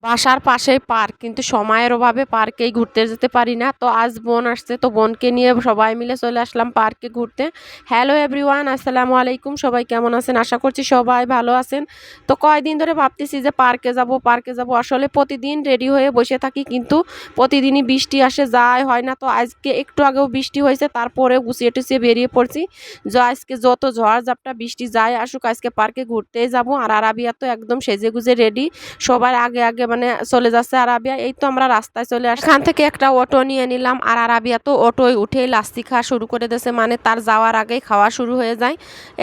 বাসার পাশেই পার্ক, কিন্তু সময়ের অভাবে পার্কেই ঘুরতে যেতে পারি না। তো আজ বোন আসছে, তো বোনকে নিয়ে সবাই মিলে চলে আসলাম পার্কে ঘুরতে। হ্যালো এভরিওয়ান, আসসালামু আলাইকুম। সবাই কেমন আছেন? আশা করছি সবাই ভালো আছেন। তো কয়দিন ধরে ভাবতেছি যে পার্কে যাব। আসলে প্রতিদিন রেডি হয়ে বসে থাকি, কিন্তু প্রতিদিনই বৃষ্টি আসে, যায় হয় না। তো আজকে একটু আগেও বৃষ্টি হয়েছে, তারপরে গুছিয়ে টুছিয়ে বেরিয়ে পড়ছি যে আজকে যত ঝড় ঝাপটা বৃষ্টি যায় আসুক, আজকে পার্কে ঘুরতেই যাব। আর আরাবিয়া তো একদম সেজে গুজে রেডি, সবার আগে আগে মানে চলে যাচ্ছে আরাবিয়া। এই তো আমরা রাস্তায় চলে আসি, এখান থেকে একটা অটো নিয়ে নিলাম। আর আরাবিয়া তো অটোয় উঠেই লাস্তি খাওয়া শুরু করে দিয়েছে, মানে তার যাওয়ার আগেই খাওয়া শুরু হয়ে যায়।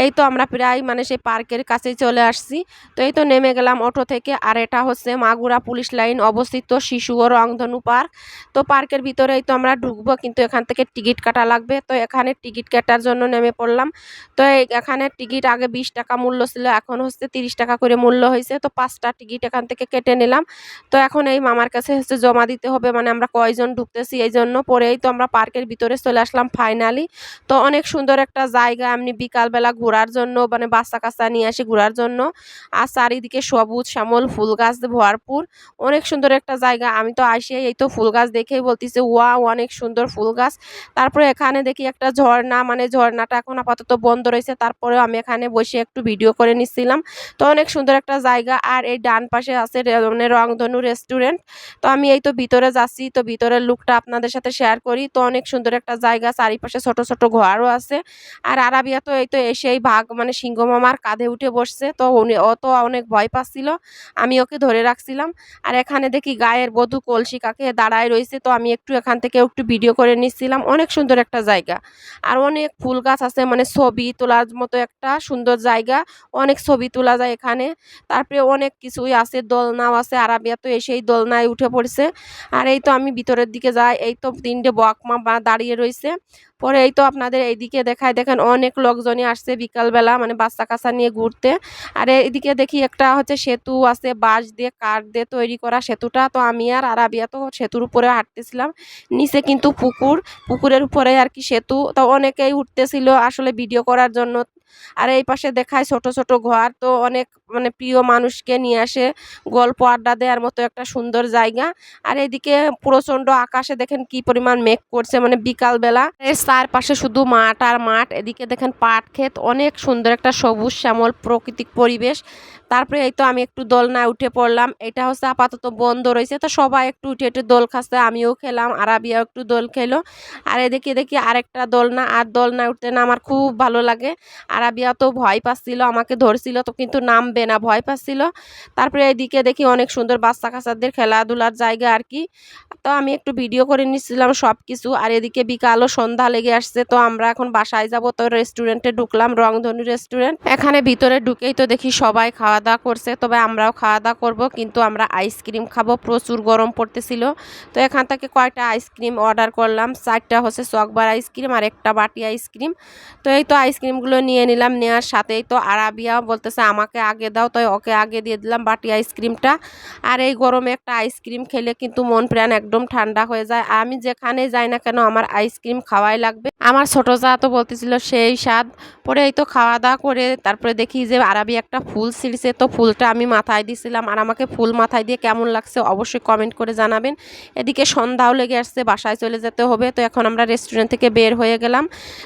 এই তো আমরা প্রায় মানে সেই পার্কের কাছেই চলে আসছি। তো এই তো নেমে গেলাম অটো থেকে। আর এটা হচ্ছে মাগুরা পুলিশ লাইন অবস্থিত শিশু ও রংধনু পার্ক। তো পার্কের ভিতরেই তো আমরা ঢুকবো, কিন্তু এখান থেকে টিকিট কাটা লাগবে। তো এখানে টিকিট কাটার জন্য নেমে পড়লাম। তো এখানে টিকিট আগে 20 টাকা মূল্য ছিল, এখন হচ্ছে 30 টাকা করে মূল্য হয়েছে। তো 5টা টিকিট এখান থেকে কেটে নিলাম। তো এখন এই মামার কাছে হচ্ছে জমা দিতে হবে, মানে আমরা কয়জন ঢুকতেছি এই জন্য। পরেই তো আমরা পার্কের ভিতরে চলে আসলাম ফাইনালি। তো অনেক সুন্দর একটা জায়গা, এমনি বিকালবেলা ঘোরার জন্য, মানে বাচ্চা কাচ্চা নিয়ে আসি ঘোরার জন্য। আর চারিদিকে সবুজ শ্যামল ফুল গাছ দিয়ে ভরপুর, অনেক সুন্দর একটা জায়গা। আমি তো আসি এই তো ফুল গাছ দেখেই বলতেছি ওয়াও অনেক সুন্দর ফুল গাছ। তারপরে এখানে দেখি একটা ঝর্ণা, মানে ঝর্ণাটা এখন আপাতত বন্ধ রয়েছে, তারপরেও আমি এখানে বসে একটু ভিডিও করে নিচ্ছিলাম। তো অনেক সুন্দর একটা জায়গা। আর এই ডান পাশে আছে মানে রংধনু রেস্টুরেন্ট। তো আমি এই তো ভিতরে যাচ্ছি, তো ভিতরের লুকটা আপনাদের সাথে শেয়ার করি। তো অনেক সুন্দর একটা জায়গা, চারিপাশে ছোট ছোট ঘরও আছে। আর আরাবিয়া তো এই তো এসেই ভাগ মানে সিংহ মামার কাঁধে উঠে বসছে। তো ও তো অনেক ভয় পাচ্ছিল, আমি ওকে ধরে রাখছিলাম। আর এখানে দেখি গায়ের বধূ কলসি কাকে দাঁড়ায় রয়েছে, তো আমি একটু এখান থেকে একটু ভিডিও করে নিচ্ছিলাম। অনেক সুন্দর একটা জায়গা, আর অনেক ফুল গাছ আছে, মানে ছবি তোলার মতো একটা সুন্দর জায়গা। অনেক ছবি তোলা যায় এখানে। তারপরে অনেক কিছুই আছে, দোলনাও আছে। আরাবিয়া তো এসেই দোলনায় উঠে পড়ছে। আর এই তো আমি ভিতরের দিকে যাই, এই তো 3টে বকমা দাঁড়িয়ে রয়েছে। পরে এই তো আপনাদের এইদিকে দেখায়, দেখেন অনেক লোকজনই আসছে বিকালবেলা, মানে বাচ্চা কাচ্চা নিয়ে ঘুরতে। আর এইদিকে দেখি একটা হচ্ছে সেতু আছে, বাঁশ দিয়ে কাঠ দিয়ে তৈরি করা সেতুটা। তো আমি আর আরাবিয়া তো সেতুর উপরে হাঁটতেছিলাম, নিচে কিন্তু পুকুরের উপরে আর কি সেতু। তো অনেকেই উঠতেছিল আসলে ভিডিও করার জন্য। আর এই পাশে দেখায় ছোট ছোট ঘর, তো অনেক মানে প্রিয় মানুষকে নিয়ে আসে গল্প আড্ডা দেওয়ার মতো একটা সুন্দর জায়গা। আর এদিকে প্রচন্ড আকাশে দেখেন কি পরিমাণ মেঘ করছে, মানে বিকালবেলা। এর চারপাশে শুধু মাঠ আর মাঠ। এদিকে দেখেন পাট ক্ষেত, অনেক সুন্দর একটা সবুজ শ্যামল প্রাকৃতিক পরিবেশ। তারপরে এই তো আমি একটু দোলনায় উঠে পড়লাম, এটা হচ্ছে আপাতত বন্ধ রয়েছে। তো সবাই একটু উঠে উঠে দোল খাচ্ছে, আমিও খেলাম, আরাবিয়াও একটু দোল খেলো। আর এদিকে দেখি আরেকটা দোলনা, আর দোলনায় উঠতে না আমার খুব ভালো লাগে। আরাবিয়া তো ভয় পাচ্ছিল, আমাকে ধরছিল, তো কিন্তু নামবে না, ভয় পাচ্ছিল। তারপরে এদিকে দেখি অনেক সুন্দর বাচ্চা কাচ্চাদের খেলাধুলার জায়গা আর কি। তো আমি একটু ভিডিও করে নিচ্ছিলাম সব কিছু। আর এদিকে বিকাল ও সন্ধ্যা লেগে আসছে, তো আমরা এখন বাসায় যাব। তো রেস্টুরেন্টে ঢুকলাম, রংধনু রেস্টুরেন্ট। এখানে ভিতরে ঢুকেই তো দেখি সবাই খাওয়া দাওয়া করছে, তবে আমরাও খাওয়া দাওয়া করবো, কিন্তু আমরা আইসক্রিম খাবো, প্রচুর গরম পড়তেছিল। তো এখান থেকে কয়টা আইসক্রিম অর্ডার করলাম, 4টা হচ্ছে চকবার আইসক্রিম আর একটা বাটি আইসক্রিম। তো এই তো আইসক্রিমগুলো নিয়ে নিলাম, নেওয়ার সাথেই তো আরাবিয়া বলতেছে আমাকে আগে দাও, তো ওকে আগে দিয়ে দিলাম বাটি আইসক্রিমটা। আর এই গরমে একটা আইসক্রিম খেলে কিন্তু মন প্রাণ একদম ঠান্ডা হয়ে যায়। আমি যেখানে যাই না কেন আমার আইসক্রিম খাওয়াই লাগবে। আমার ছোট যা তো বলতেছিল সেই স্বাদ। পরে এই তো খাওয়া দাওয়া করে তারপরে দেখি যে আরাবি একটা ফুল ছিঁড়ছে, তো ফুলটা আমি মাথায় দিছিলাম। আর আমাকে ফুল মাথায় দিয়ে কেমন লাগছে অবশ্যই কমেন্ট করে জানাবেন। এদিকে সন্ধ্যাও লেগে আসছে, বাসায় চলে যেতে হবে। তো এখন আমরা রেস্টুরেন্ট থেকে বের হয়ে গেলাম।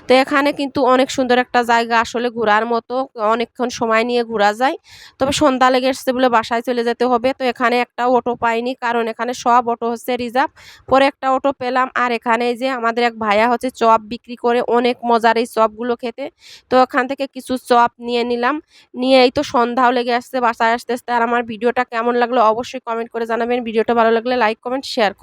তো এখানে কিন্তু অনেক সুন্দর একটা জায়গা, আসলে ঘোরার মতো, অনেকক্ষণ সময় নিয়ে ঘোরা যায়। তবে সন্ধ্যা লেগে এসছে বলে বাসায় চলে যেতে হবে। তো এখানে একটা অটো পাইনি, কারণ এখানে সব অটো হচ্ছে রিজার্ভ। পরে একটা অটো পেলাম। আর এখানে এই যে আমাদের এক ভাইয়া হচ্ছে চপ বিক্রি করে, অনেক মজার এই চপগুলো খেতে। তো এখান থেকে কিছু চপ নিয়ে নিলাম, নিয়ে এই তো সন্ধ্যাও লেগে আসছে বাসায় আসতে আসতে। আর আমার ভিডিওটা কেমন লাগলো অবশ্যই কমেন্ট করে জানাবেন। ভিডিওটা ভালো লাগলে লাইক কমেন্ট শেয়ার করুন।